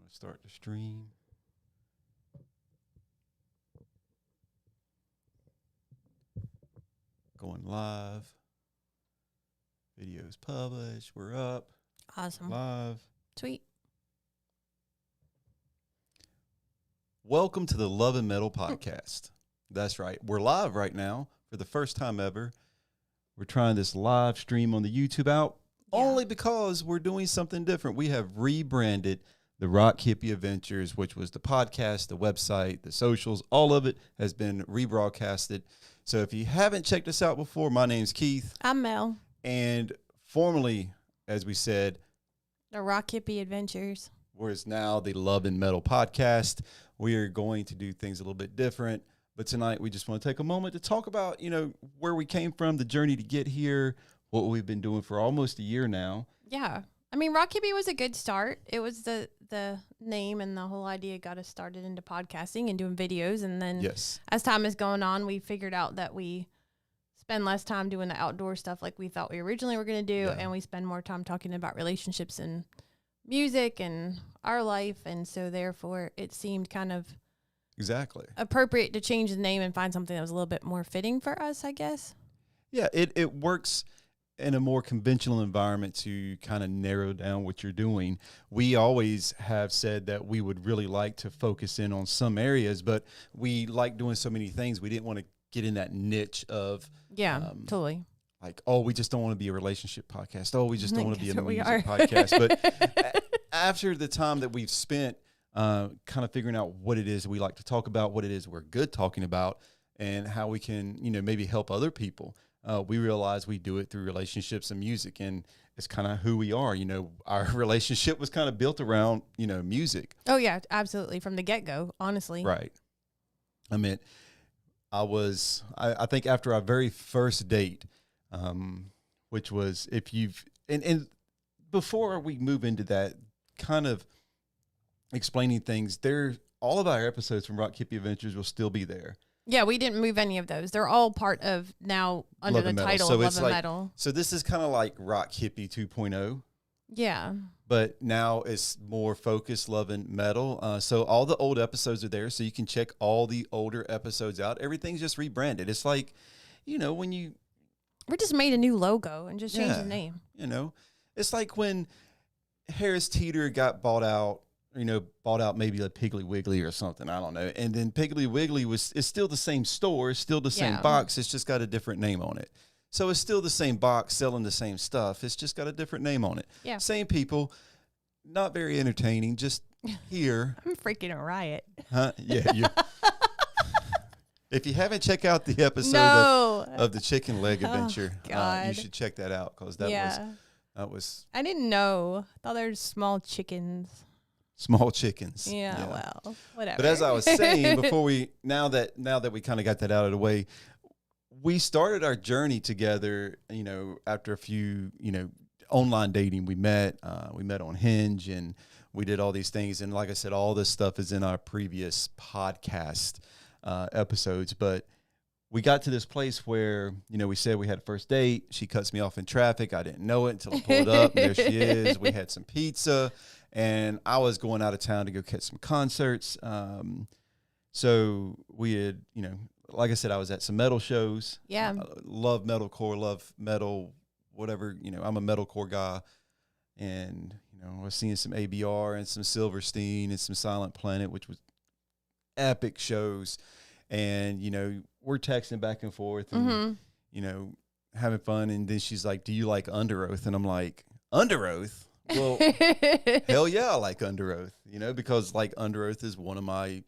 gonna start the stream. Going live. Videos published. We're up. Awesome. Live. Sweet. Welcome to the Love and Metal podcast. That's right. We're live right now for the first time ever. We're trying this live stream on the YouTube out only because we're doing something different. We have rebranded the Rock Hippie Adventures, which was the podcast, the website, the socials. All of it has been rebroadcasted. So if you haven't checked us out before, my name's Keith. I'm Mel. And formerly, as we said, The Rock Hippie Adventures. Whereas now the Love and Metal podcast. We are going to do things a little bit different. But tonight we just want to take a moment to talk about, where we came from, the journey to get here, what we've been doing for almost a year now. Yeah. I mean, Rock Hippie was a good start. It was the name and the whole idea got us started into podcasting and doing videos. And then as time is going on, we figured out that we spend less time doing the outdoor stuff like we thought we originally were going to do. Yeah. And we spend more time talking about relationships and music and our life. And so therefore it seemed kind of appropriate to change the name and find something that was a little bit more fitting for us, I guess. Yeah, it works in a more conventional environment to kind of narrow down what you're doing. We always have said that we would really like to focus in on some areas, but we like doing so many things. We didn't want to get in that niche of totally. Like, oh, we just don't want to be a relationship podcast. Oh, we just don't want to be a music podcast. But after the time that we've spent kind of figuring out what it is we like to talk about, what it is we're good talking about, and how we can, maybe help other people, we realize we do it through relationships and music. And it's kind of who we are. Our relationship was kind of built around, music. Oh, yeah, absolutely. From the get-go, honestly. Right. I mean, I think after our very first date, which was and before we move into that kind of explaining things, all of our episodes from Rock Hippie Adventures will still be there. Yeah, we didn't move any of those. They're all part of now under the title of Love and Metal. So this is kind of like Rock Hippie 2.0. Yeah. But now it's more focused Love and Metal. So all the old episodes are there, so you can check all the older episodes out. Everything's just rebranded. It's like, when you... We just made a new logo and just changed the name. It's like when Harris Teeter got bought out maybe like Piggly Wiggly or something. I don't know. And then Piggly Wiggly is still the same store, it's still the same box. It's just got a different name on it. So it's still the same box selling the same stuff. It's just got a different name on it. Yeah. Same people, not very entertaining, just here. I'm freaking a riot. Huh? Yeah. If you haven't checked out the episode of the Chicken Leg Adventure, you should check that out because that was. I didn't know. I thought there were small chickens. Small chickens. Yeah, well, whatever. But as I was saying before, now that we kind of got that out of the way, we started our journey together. After a few online dating, we met on Hinge, and we did all these things. And like I said, all this stuff is in our previous podcast episodes. But we got to this place where we said we had a first date. She cuts me off in traffic. I didn't know it until I pulled up. And there she is. We had some pizza. And I was going out of town to go catch some concerts. So we had, like I said, I was at some metal shows. Yeah. Love metalcore, love metal, whatever. I'm a metalcore guy. And, I was seeing some ABR and some Silverstein and some Silent Planet, which was epic shows. And, we're texting back and forth and, having fun. And then she's like, do you like Under Oath? And I'm like, Under Oath? Well, hell yeah, I like Under Oath, because like Under Oath is one of my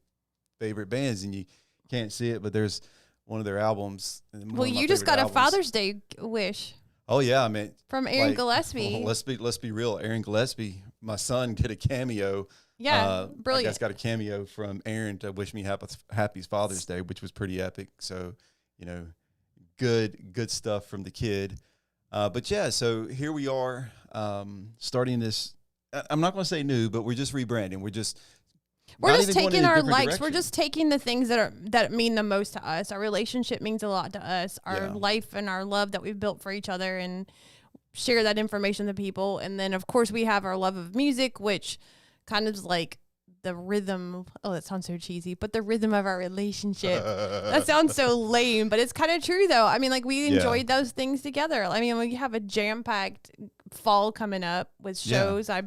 favorite bands, and you can't see it, but there's one of their albums. Well, you just got a Father's Day wish. Oh yeah, I mean from Aaron Gillespie. Well, let's be real. Aaron Gillespie, my son, did a cameo. Yeah, brilliant. I guess got a cameo from Aaron to wish me happy Father's Day, which was pretty epic. So, good stuff from the kid. But yeah, so here we are, starting this. I'm not going to say new, but we're just rebranding. We're just taking our likes. Direction. We're just taking the things that mean the most to us. Our relationship means a lot to us. Our life and our love that we've built for each other, and share that information to people. And then, of course, we have our love of music, which kind of is like the rhythm. Oh, that sounds so cheesy, but the rhythm of our relationship. That sounds so lame, but it's kind of true though. I mean, like we enjoyed those things together. I mean, we have a jam-packed fall coming up with shows. I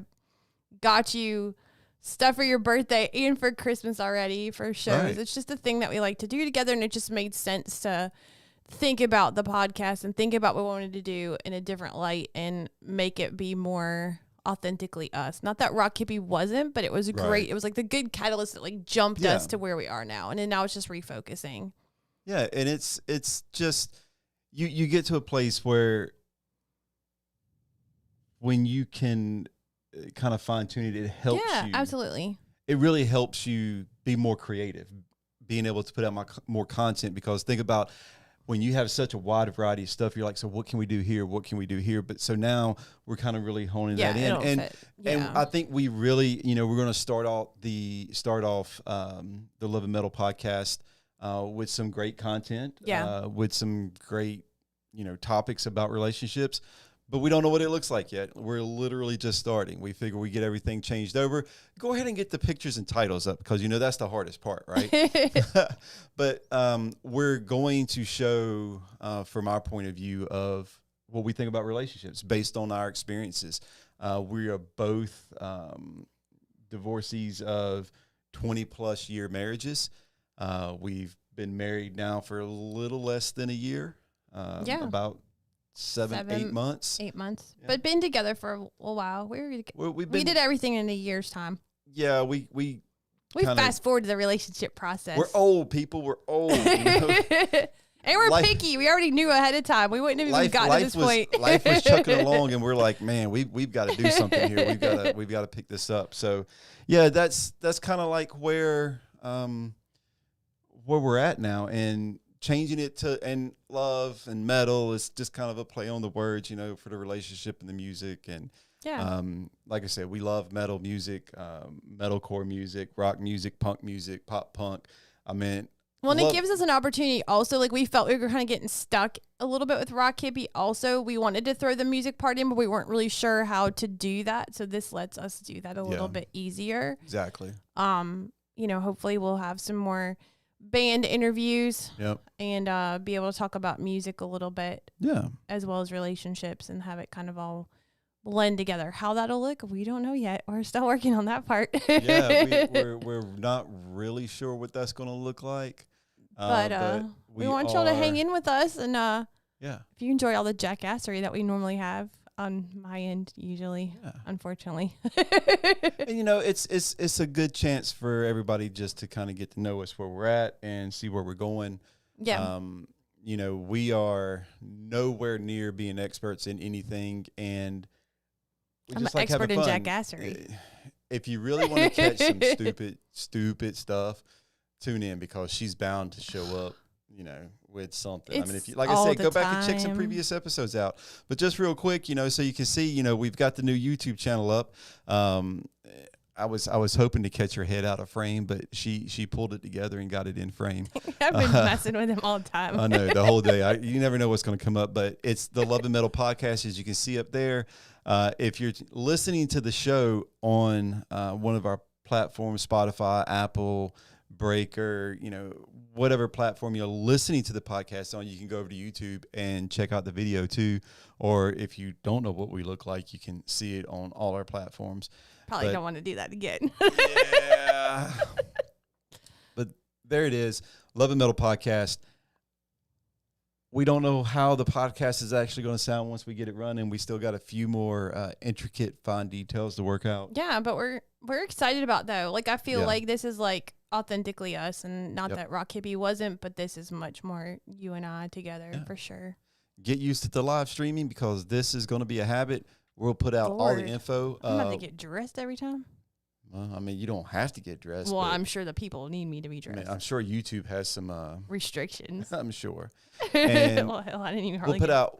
got you stuff for your birthday and for Christmas already for shows. Right. It's just a thing that we like to do together, and it just made sense to think about the podcast and think about what we wanted to do in a different light and make it be more authentically us. Not that Rock Hippie wasn't, but it was great. It was like the good catalyst that like jumped us to where we are now. And then now it's just refocusing. Yeah. And it's just, you get to a place where when you can kind of fine tune it, it helps you. Yeah, absolutely. It really helps you be more creative, being able to put out more content, because think about when you have such a wide variety of stuff, you're like, so what can we do here? What can we do here? But so now we're kind of really honing that in. And I think we really, we're going to start off the Love and Metal podcast with some great content, with some great, topics about relationships. But we don't know what it looks like yet. We're literally just starting. We figure we get everything changed over. Go ahead and get the pictures and titles up, because that's the hardest part, right? But we're going to show from our point of view of what we think about relationships based on our experiences. We are both divorcees of 20-plus year marriages. We've been married now for a little less than a year, about 8 months. 8 months, but been together for a while. We did everything in a year's time. Yeah, we fast forward to the relationship process. We're old people. We're old, and we're picky. We already knew ahead of time. We wouldn't have even gotten to this point. Life was chugging along, and we're like, man, we've got to do something here. We've got to pick this up. So, yeah, that's kind of like where we're at now, and changing it to, and love and metal is just kind of a play on the words, for the relationship and the music. And like I said, we love metal music, metalcore music, rock music, punk music, pop punk. And it gives us an opportunity also. Like, we felt we were kind of getting stuck a little bit with Rock Hippie. Also, we wanted to throw the music part in, but we weren't really sure how to do that. So this lets us do that a little bit easier. Exactly. Hopefully we'll have some more band interviews and be able to talk about music a little bit, as well as relationships, and have it kind of all blend together. How that'll look, we don't know yet. We're still working on that part. We're not really sure what that's going to look like, but we want y'all to hang in with us, and if you enjoy all the jackassery that we normally have on my end, usually, unfortunately. And it's a good chance for everybody just to kind of get to know us, where we're at, and see where we're going. We are nowhere near being experts in anything, and we I'm just an like expert in having fun. jackassery. If you really want to catch some stupid stuff, tune in, because she's bound to show up, with something. If you, like I said, go back and check some previous episodes out. But just real quick, so you can see, we've got the new YouTube channel up. I was hoping to catch her head out of frame, but she pulled it together and got it in frame. I've been messing with him all the time. I know, the whole day. You never know what's going to come up, but it's the Love and Metal podcast, as you can see up there. If you're listening to the show on one of our platforms, Spotify, Apple, Breaker, whatever platform you're listening to the podcast on, you can go over to YouTube and check out the video too. Or if you don't know what we look like, you can see it on all our platforms. Probably don't want to do that again. Yeah. But there it is. Love and Metal podcast. We don't know how the podcast is actually going to sound once we get it running. We still got a few more intricate, fine details to work out. Yeah, but we're excited about, though. Like, I feel like this is like authentically us, and not that Rock Hippie wasn't, but this is much more you and I together for sure. Get used to the live streaming, because this is going to be a habit. We'll put out all the info. I'm going to get dressed every time. Well, you don't have to get dressed. Well, I'm sure the people need me to be dressed. I'm sure YouTube has some restrictions. I'm sure. And well, hell, I didn't even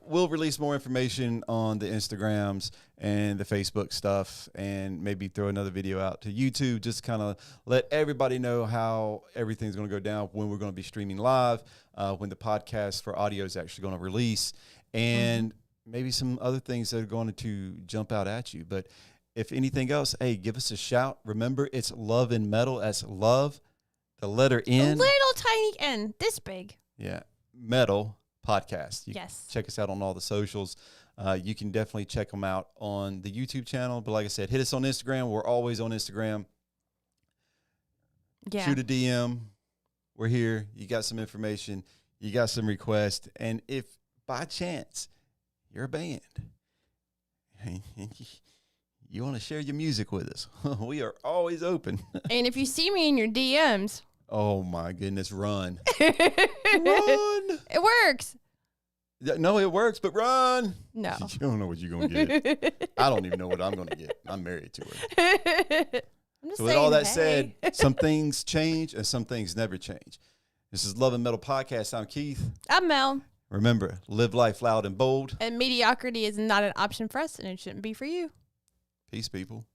we'll release more information on the Instagrams and the Facebook stuff, and maybe throw another video out to YouTube, just kind of let everybody know how everything's going to go down, when we're going to be streaming live, when the podcast for audio is actually going to release, and maybe some other things that are going to jump out at you. But if anything else, hey, give us a shout. Remember, it's Love and Metal. That's love, the letter N. A little tiny N, this big. Yeah. Metal podcast. Yes. Check us out on all the socials. You can definitely check them out on the YouTube channel. But like I said, hit us on Instagram. We're always on Instagram. Yeah. Shoot a DM. We're here. You got some information. You got some requests. And if by chance you're a band, you want to share your music with us, we are always open. And if you see me in your DMs. Oh, my goodness, run. Run. It works. No, it works, but run. No. You don't know what you're going to get. I don't even know what I'm going to get. I'm married to her. I'm just so with all that said, some things change and some things never change. This is Love and Metal Podcast. I'm Keith. I'm Mel. Remember, live life loud and bold. And mediocrity is not an option for us, and it shouldn't be for you. Peace, people.